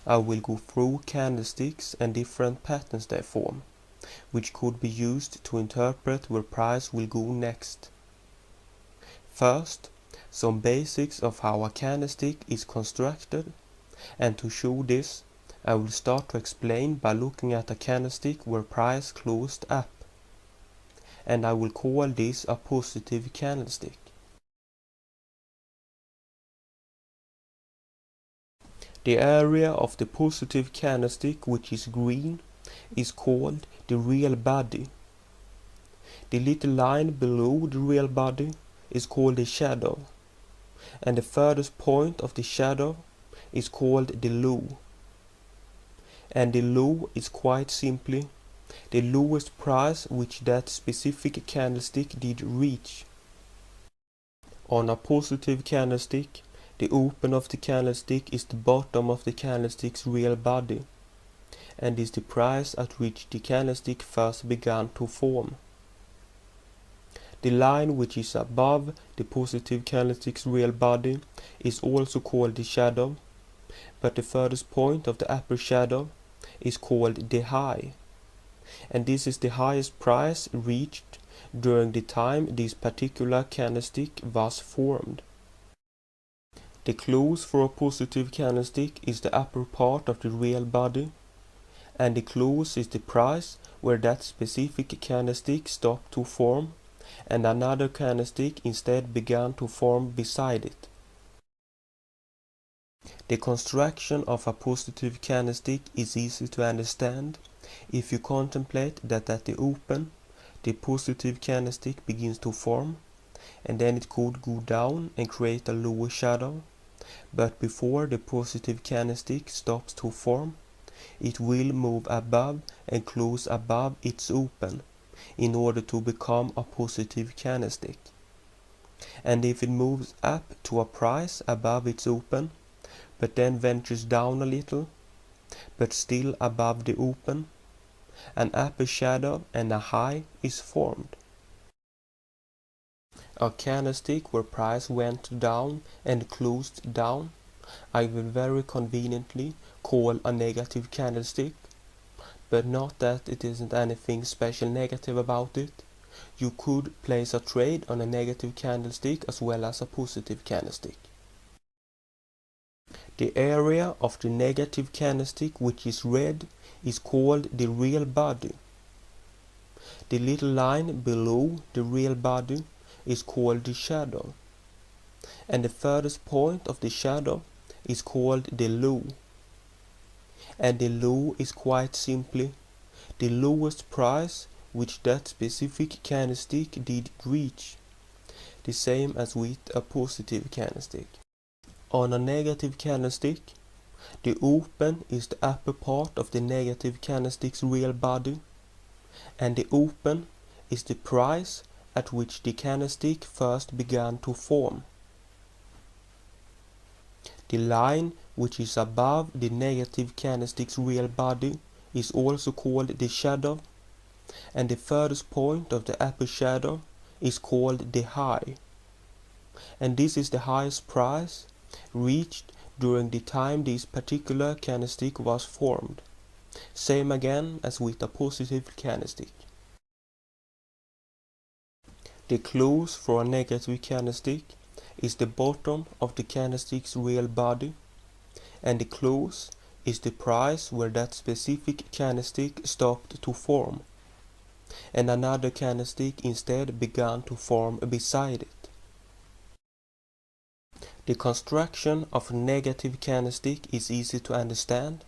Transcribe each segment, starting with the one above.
I will go through candlesticks and different patterns they form, which could be used to interpret where price will go next. First, some basics of how a candlestick is constructed, and to show this, I will start to explain by looking at a candlestick where price closed up, and I will call this a positive candlestick. The area of the positive candlestick, which is green, is called the real body. The little line below the real body is called the shadow, and the furthest point of the shadow is called the low. And the low is quite simply the lowest price which that specific candlestick did reach. On a positive candlestick, the open of the candlestick is the bottom of the candlestick's real body, and is the price at which the candlestick first began to form. The line which is above the positive candlestick's real body is also called the shadow, but the furthest point of the upper shadow is called the high, and this is the highest price reached during the time this particular candlestick was formed. The close for a positive candlestick is the upper part of the real body, and the close is the price where that specific candlestick stopped to form, and another candlestick instead began to form beside it. The construction of a positive candlestick is easy to understand if you contemplate that at the open, the positive candlestick begins to form, and then it could go down and create a lower shadow, but before the positive candlestick stops to form, it will move above and close above its open in order to become a positive candlestick. And if it moves up to a price above its open, but then ventures down a little, but still above the open, an upper shadow and a high is formed. A candlestick where price went down and closed down, I will very conveniently call a negative candlestick, but not that it isn't anything special negative about it. You could place a trade on a negative candlestick as well as a positive candlestick. The area of the negative candlestick, which is red, is called the real body. The little line below the real body is called the shadow, and the furthest point of the shadow is called the low. And the low is quite simply the lowest price which that specific candlestick did reach, the same as with a positive candlestick. On a negative candlestick, the open is the upper part of the negative candlestick's real body, and the open is the price at which the candlestick first began to form. The line which is above the negative candlestick's real body is also called the shadow, and the furthest point of the upper shadow is called the high, and this is the highest price reached during the time this particular candlestick was formed, same again as with a positive candlestick. The close for a negative candlestick is the bottom of the candlestick's real body, and the close is the price where that specific candlestick stopped to form, and another candlestick instead began to form beside it. The construction of a negative candlestick is easy to understand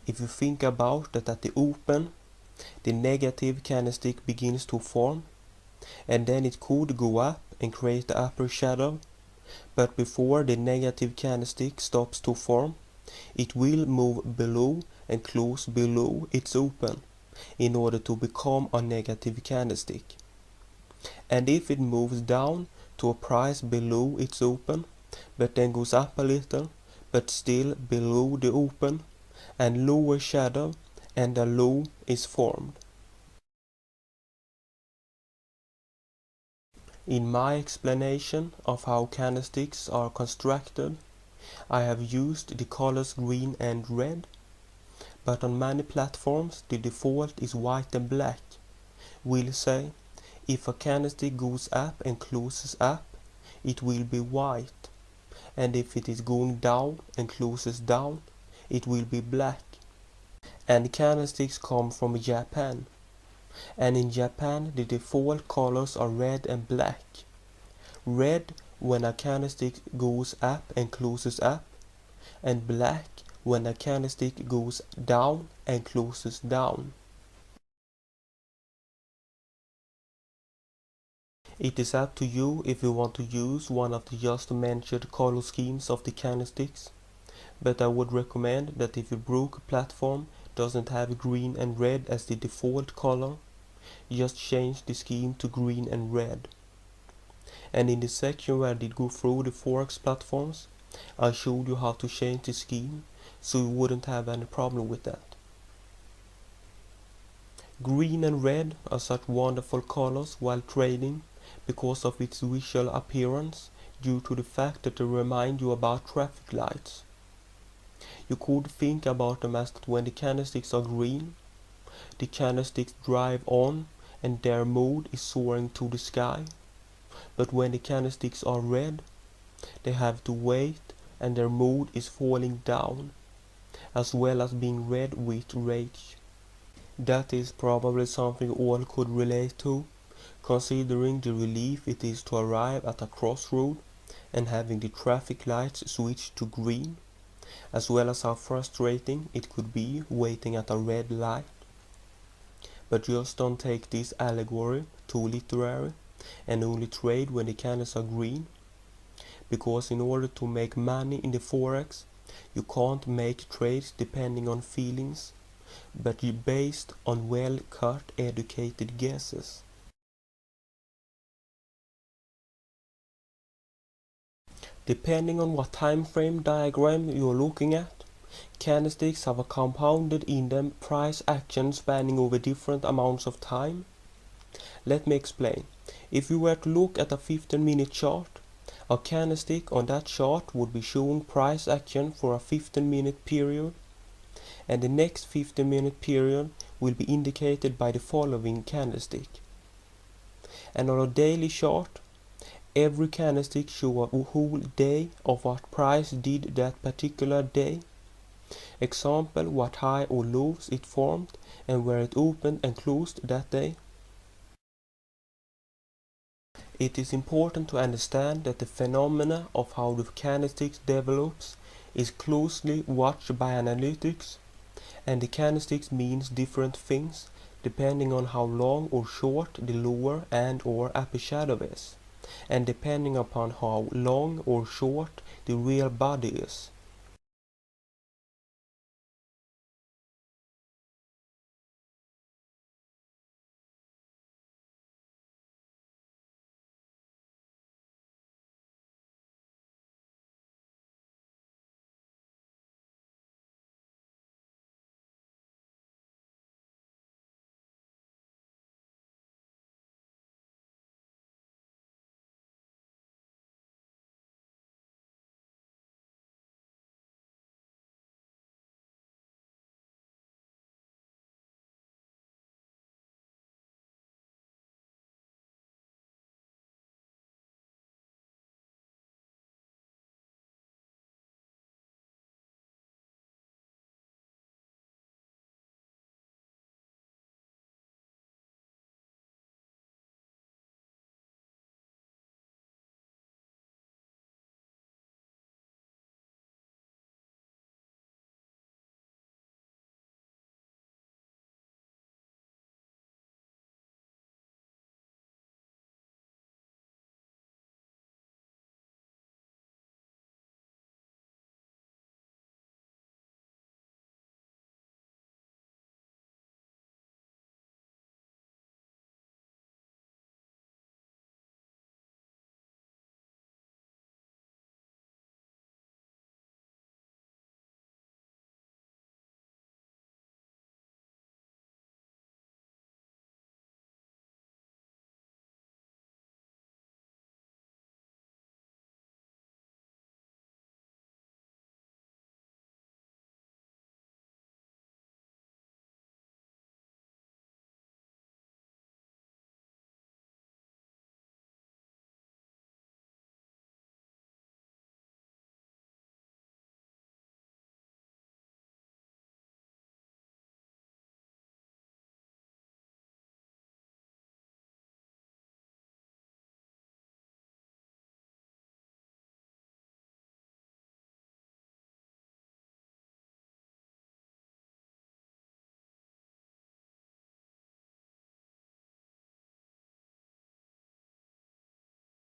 if you think about that at the open, the negative candlestick begins to form, and then it could go up and create the upper shadow, but before the negative candlestick stops to form, it will move below and close below its open in order to become a negative candlestick. And if it moves down to a price below its open, but then goes up a little, but still below the open, and lower shadow and a low is formed. In my explanation of how candlesticks are constructed, I have used the colors green and red, but on many platforms the default is white and black. We'll say if a candlestick goes up and closes up, it will be white, and if it is going down and closes down, it will be black. And candlesticks come from Japan, and in Japan the default colors are red and black. Red when a candlestick goes up and closes up, and black when a candlestick goes down and closes down. It is up to you if you want to use one of the just mentioned color schemes of the candlesticks, but I would recommend that if your broker platform doesn't have green and red as the default color, just change the scheme to green and red. And in the section where I did go through the Forex platforms, I showed you how to change the scheme so you wouldn't have any problem with that. Green and red are such wonderful colors while trading because of its visual appearance, due to the fact that they remind you about traffic lights. You could think about them as that when the candlesticks are green, the candlesticks drive on and their mode is soaring to the sky, but when the candlesticks are red, they have to wait and their mode is falling down, as well as being red with rage. That is probably something all could relate to, considering the relief it is to arrive at a crossroad and having the traffic lights switch to green, as well as how frustrating it could be waiting at a red light. But just don't take this allegory too literary and only trade when the candles are green, because in order to make money in the Forex, you can't make trades depending on feelings, but based on well-cut educated guesses. Depending on what time frame diagram you're looking at, candlesticks have a compounded in them price action spanning over different amounts of time. Let me explain. If you were to look at a 15-minute chart, a candlestick on that chart would be showing price action for a 15-minute period, and the next 15-minute period will be indicated by the following candlestick. And on a daily chart, every candlestick shows a whole day of what price did that particular day. Example, what high or lows it formed and where it opened and closed that day. It is important to understand that the phenomena of how the candlesticks develops is closely watched by analytics, and the candlesticks means different things depending on how long or short the lower and or upper shadow is, and depending upon how long or short the real body is.